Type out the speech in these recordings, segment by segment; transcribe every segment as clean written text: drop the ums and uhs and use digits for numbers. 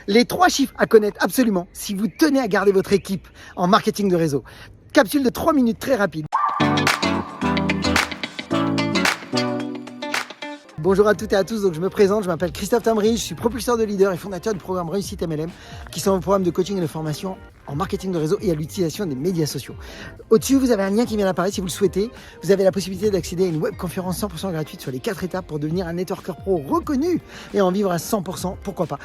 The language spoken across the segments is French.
Les 3 chiffres à connaître absolument si vous tenez à garder votre équipe en marketing de réseau. Capsule de 3 minutes très rapide. Bonjour à toutes et à tous, donc je me présente, je m'appelle Christophe Tambry, je suis propulseur de leader et fondateur du programme Réussite MLM, qui sont un programme de coaching et de formation en marketing de réseau et à l'utilisation des médias sociaux. Au-dessus, vous avez un lien qui vient d'apparaître si vous le souhaitez. Vous avez la possibilité d'accéder à une webconférence 100% gratuite sur les 4 étapes pour devenir un networker pro reconnu et en vivre à 100%, pourquoi pas.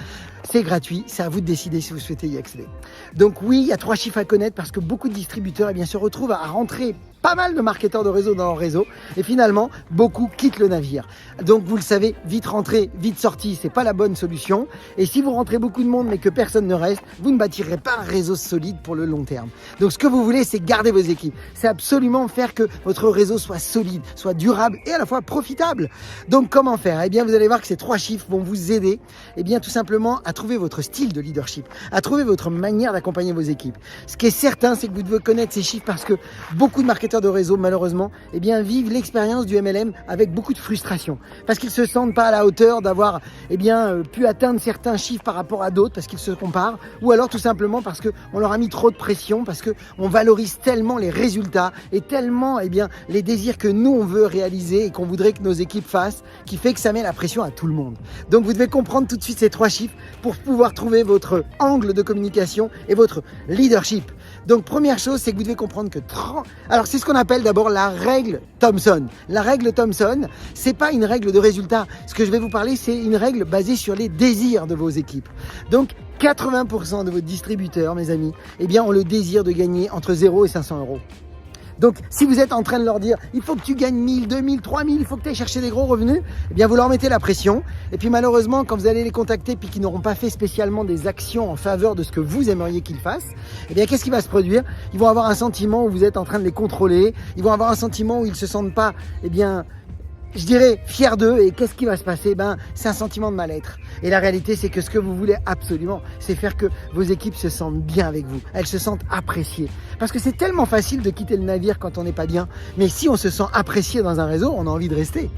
C'est gratuit, c'est à vous de décider si vous souhaitez y accéder. Donc oui, il y a 3 chiffres à connaître parce que beaucoup de distributeurs se retrouvent à rentrer pas mal de marketeurs de réseau dans leur réseau et finalement, beaucoup quittent le navire. Donc vous le savez, vite rentré, vite sorti, c'est pas la bonne solution. Et si vous rentrez beaucoup de monde mais que personne ne reste, vous ne bâtirez pas un réseau solide pour le long terme. Donc ce que vous voulez, c'est garder vos équipes. C'est absolument faire que votre réseau soit solide, soit durable et à la fois profitable. Donc comment faire? Eh bien, vous allez voir que ces 3 chiffres vont vous aider, tout simplement à trouver votre style de leadership, à trouver votre manière d'accompagner vos équipes. Ce qui est certain, c'est que vous devez connaître ces chiffres parce que beaucoup de marketeurs de réseau, malheureusement, vivent l'expérience du MLM avec beaucoup de frustration. Parce qu'ils se sentent pas à la hauteur d'avoir pu atteindre certains chiffres par rapport à d'autres, parce qu'ils se comparent, ou alors tout simplement parce qu'on leur a mis trop de pression, parce qu'on valorise tellement les résultats et tellement les désirs que nous on veut réaliser et qu'on voudrait que nos équipes fassent, qui fait que ça met la pression à tout le monde. Donc vous devez comprendre tout de suite ces 3 chiffres pour pouvoir trouver votre angle de communication et votre leadership. Donc première chose, c'est que vous devez comprendre que alors c'est ce qu'on appelle d'abord la règle Thompson. La règle Thompson, c'est pas une règle de résultat. Ce que je vais vous parler, c'est une règle basée sur les désirs de vos équipes. Donc 80% de vos distributeurs, mes amis, ont le désir de gagner entre 0 et 500 euros. Donc, si vous êtes en train de leur dire, il faut que tu gagnes 1000, 2000, 3000, il faut que tu ailles chercher des gros revenus, vous leur mettez la pression. Et puis malheureusement, quand vous allez les contacter puis qu'ils n'auront pas fait spécialement des actions en faveur de ce que vous aimeriez qu'ils fassent, qu'est-ce qui va se produire? Ils vont avoir un sentiment où vous êtes en train de les contrôler. Ils vont avoir un sentiment où ils se sentent pas, je dirais, fiers d'eux. Et qu'est-ce qui va se passer? C'est un sentiment de mal-être. Et la réalité, c'est que ce que vous voulez absolument, c'est faire que vos équipes se sentent bien avec vous. Elles se sentent appréciées. Parce que c'est tellement facile de quitter le navire quand on n'est pas bien. Mais si on se sent apprécié dans un réseau, on a envie de rester.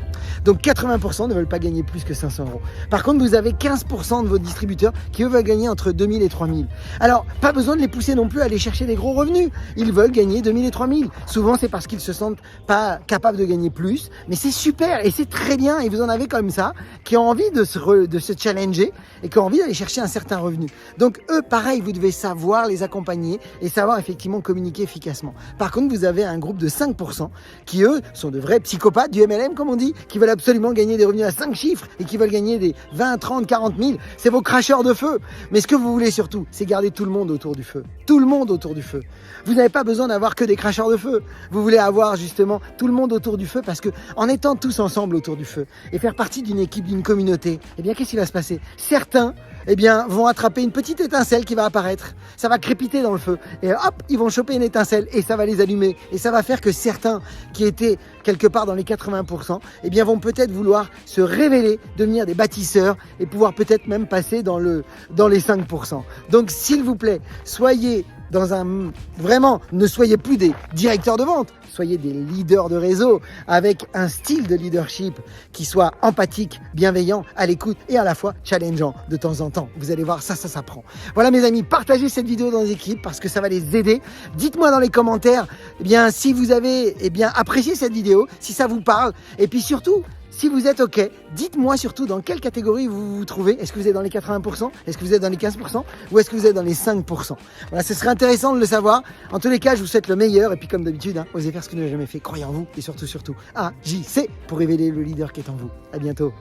Donc 80% ne veulent pas gagner plus que 500 euros. Par contre, vous avez 15% de vos distributeurs qui, eux, veulent gagner entre 2000 et 3000. Alors, pas besoin de les pousser non plus à aller chercher des gros revenus. Ils veulent gagner 2000 et 3000. Souvent, c'est parce qu'ils se sentent pas capables de gagner plus. Mais c'est super et c'est très bien. Et vous en avez comme ça qui ont envie de se challenger et qui ont envie d'aller chercher un certain revenu. Donc, eux, pareil, vous devez savoir les accompagner et savoir effectivement communiquer efficacement. Par contre, vous avez un groupe de 5% qui, eux, sont de vrais psychopathes du MLM, comme on dit, qui veulent absolument gagner des revenus à 5 chiffres et qui veulent gagner des 20, 30, 40 000. C'est vos cracheurs de feu. Mais ce que vous voulez surtout, c'est garder tout le monde autour du feu. Tout le monde autour du feu. Vous n'avez pas besoin d'avoir que des cracheurs de feu. Vous voulez avoir justement tout le monde autour du feu parce que en étant tous ensemble autour du feu et faire partie d'une équipe, d'une communauté, qu'est-ce qui va se passer? Certains vont attraper une petite étincelle qui va apparaître. Ça va crépiter dans le feu. Et hop, ils vont choper une étincelle et ça va les allumer. Et ça va faire que certains qui étaient quelque part dans les 80%, vont peut-être vouloir se révéler, devenir des bâtisseurs et pouvoir peut-être même passer dans les 5%. Donc, s'il vous plaît, soyez vraiment, ne soyez plus des directeurs de vente, soyez des leaders de réseau avec un style de leadership qui soit empathique, bienveillant, à l'écoute et à la fois challengeant de temps en temps. Vous allez voir, ça prend. Voilà mes amis, partagez cette vidéo dans les équipes parce que ça va les aider. Dites-moi dans les commentaires si vous avez apprécié cette vidéo, si ça vous parle et puis surtout, si vous êtes OK, dites-moi surtout dans quelle catégorie vous vous trouvez. Est-ce que vous êtes dans les 80%? Est-ce que vous êtes dans les 15%? Ou est-ce que vous êtes dans les 5%? Voilà, ce serait intéressant de le savoir. En tous les cas, je vous souhaite le meilleur. Et puis comme d'habitude, osez faire ce que vous n'avez jamais fait. Croyez en vous et surtout, agissez pour révéler le leader qui est en vous. À bientôt.